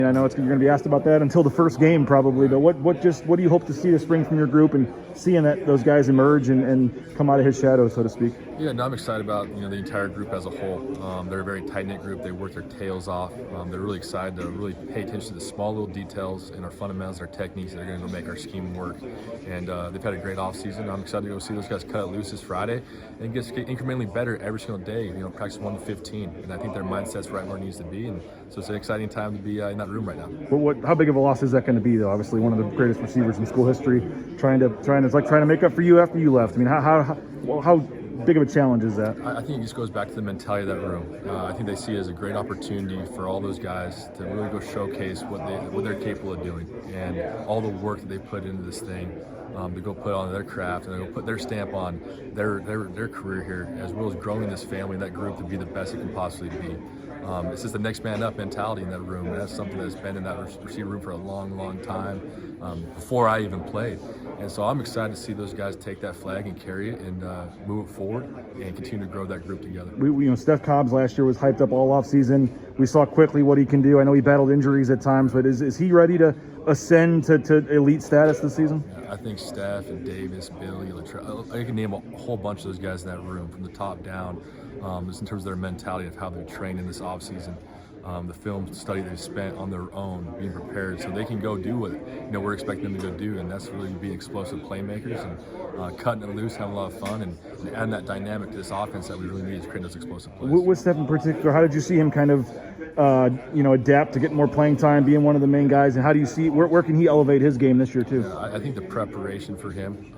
And I know you're going to be asked about that until the first game probably, but what do you hope to see this spring from your group and seeing that those guys emerge and come out of his shadow, so to speak? Yeah, no, I'm excited about the entire group as a whole. They're a very tight-knit group. They work their tails off. They're really excited to really pay attention to the small little details in our fundamentals, our techniques that are going to make our scheme work. And they've had a great offseason. I'm excited to go see those guys cut it loose this Friday and get incrementally better every single day. Practice 1 to 15, and I think their mindset's right where it needs to be. And so it's an exciting time to be in that room right now. How big of a loss is that going to be, though? Obviously, one of the greatest receivers in school history, trying to make up for you after you left. I mean, how big of a challenge is that? I think it just goes back to the mentality of that room. I think they see it as a great opportunity for all those guys to really go showcase what they're capable of doing and all the work that they put into this thing. To go put on their craft and go put their stamp on their career here, as well as growing this family and that group to be the best it can possibly be. It's just the next man up mentality in that room, and that's something that's been in that receiver room for a long time, before I even played. And so I'm excited to see those guys take that flag and carry it and move it forward and continue to grow that group together. Steph Cobbs last year was hyped up all off season. We saw quickly what he can do. I know he battled injuries at times, but is he ready to ascend to elite status this season? Yeah, I think Steph and Davis, Billy, I can name a whole bunch of those guys in that room from the top down, just in terms of their mentality of how they're trained in this offseason. The film study they've spent on their own, being prepared so they can go do what we're expecting them to go do, and that's really being explosive playmakers and cutting it loose, having a lot of fun, and adding that dynamic to this offense that we really need to create those explosive plays. With Steph in particular, how did you see him kind of adapt to getting more playing time, being one of the main guys, and how do you see where can he elevate his game this year too? I think the preparation for him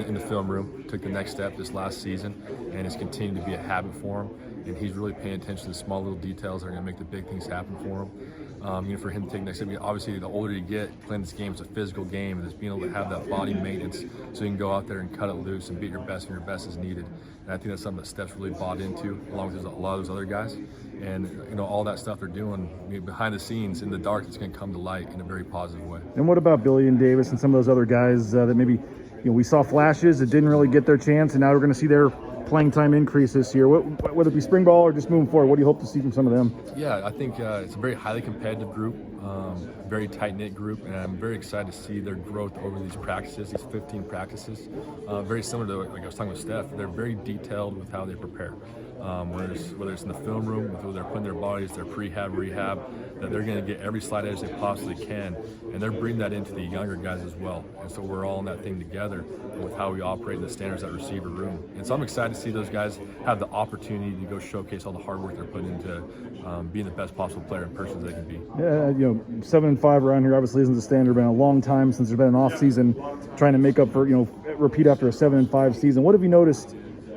in the film room took the next step this last season, and it's continued to be a habit for him. And he's really paying attention to the small little details that are going to make the big things happen for him. For him to take the next step. Obviously, the older you get, playing this game is a physical game, and it's being able to have that body maintenance so you can go out there and cut it loose and be your best when your best is needed. And I think that's something that Steph's really bought into, along with a lot of those other guys. And all that stuff they're doing behind the scenes in the dark, it's going to come to light in a very positive way. And what about Billy and Davis and some of those other guys that maybe we saw flashes that didn't really get their chance, and now we're going to see their playing time increase this year? Whether it be spring ball or just moving forward, what do you hope to see from some of them? Yeah, I think it's a very highly competitive group, very tight-knit group, and I'm very excited to see their growth over these practices, these 15 practices. Very similar to, like I was talking with Steph, they're very detailed with how they prepare. Whether it's in the film room, whether they're putting their bodies, their prehab, rehab, that they're going to get every slight edge they possibly can, and they're bringing that into the younger guys as well. And so we're all in that thing together with how we operate in the standards of that receiver room. And so I'm excited to see those guys have the opportunity to go showcase all the hard work they're putting into being the best possible player and person they can be. Yeah, 7-5 around here obviously isn't the standard. Been a long time since there's been an off season trying to make up for repeat after a 7-5 season. What have you noticed?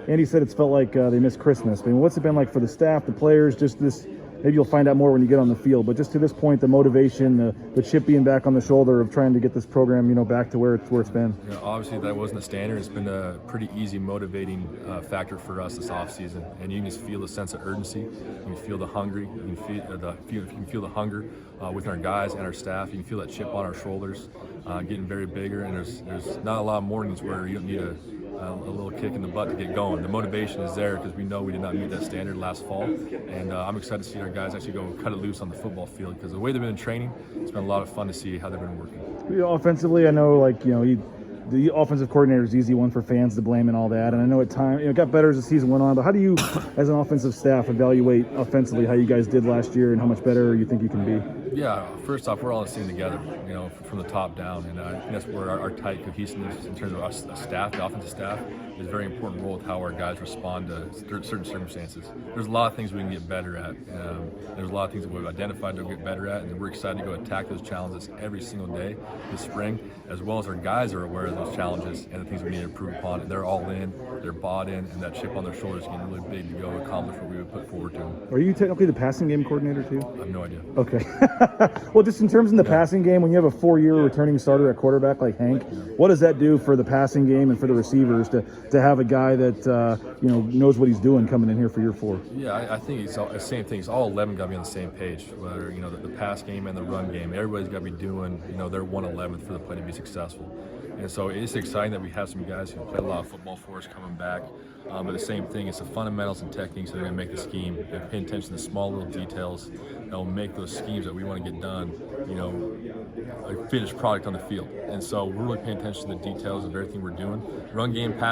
Andy said it's felt like they missed Christmas. I mean, what's it been like for the staff, the players, just this? Maybe you'll find out more when you get on the field, but just to this point, the motivation, the chip being back on the shoulder of trying to get this program, back to where it's been. Obviously, that wasn't a standard. It's been a pretty easy motivating factor for us this offseason, and you can just feel the sense of urgency. You can feel the hungry. You can feel the hunger with our guys and our staff. You can feel that chip on our shoulders, getting very bigger. And there's not a lot of mornings where you don't need a little kick in the butt to get going. The motivation is there because we know we did not meet that standard last fall, and I'm excited to see our guys actually go cut it loose on the football field, because the way they've been in training, it's been a lot of fun to see how they've been working. Offensively, I know the offensive coordinator is the easy one for fans to blame and all that, and I know at times it got better as the season went on, but how do you as an offensive staff evaluate offensively how you guys did last year and how much better you think you can be? Yeah, first off, we're all in this thing together, from the top down, and I think that's where our tight cohesiveness in terms of our staff, the offensive staff, is a very important role with how our guys respond to certain circumstances. There's a lot of things we can get better at. There's a lot of things that we've identified to get better at, and we're excited to go attack those challenges every single day this spring, as well as our guys are aware of those challenges and the things we need to improve upon. And they're all in, they're bought in, and that chip on their shoulders is getting really big to go accomplish what we would put forward to them. Are you technically the passing game coordinator too? I have no idea. Okay. Well, just in terms of the passing game, when you have a 4-year returning starter at quarterback like Hank, what does that do for the passing game and for the receivers to have a guy that knows what he's doing coming in here for year 4? Yeah, I think it's the same thing. It's all 11 got to be on the same page. Whether the pass game and the run game, everybody's got to be doing their 1/11th for the play to be successful. And so it's exciting that we have some guys who played a lot of football for us coming back. But the same thing, it's the fundamentals and techniques that are going to make the scheme. They're paying attention to small little details that will make those schemes that we want to get done, a finished product on the field. And so we're really paying attention to the details of everything we're doing. Run game, pass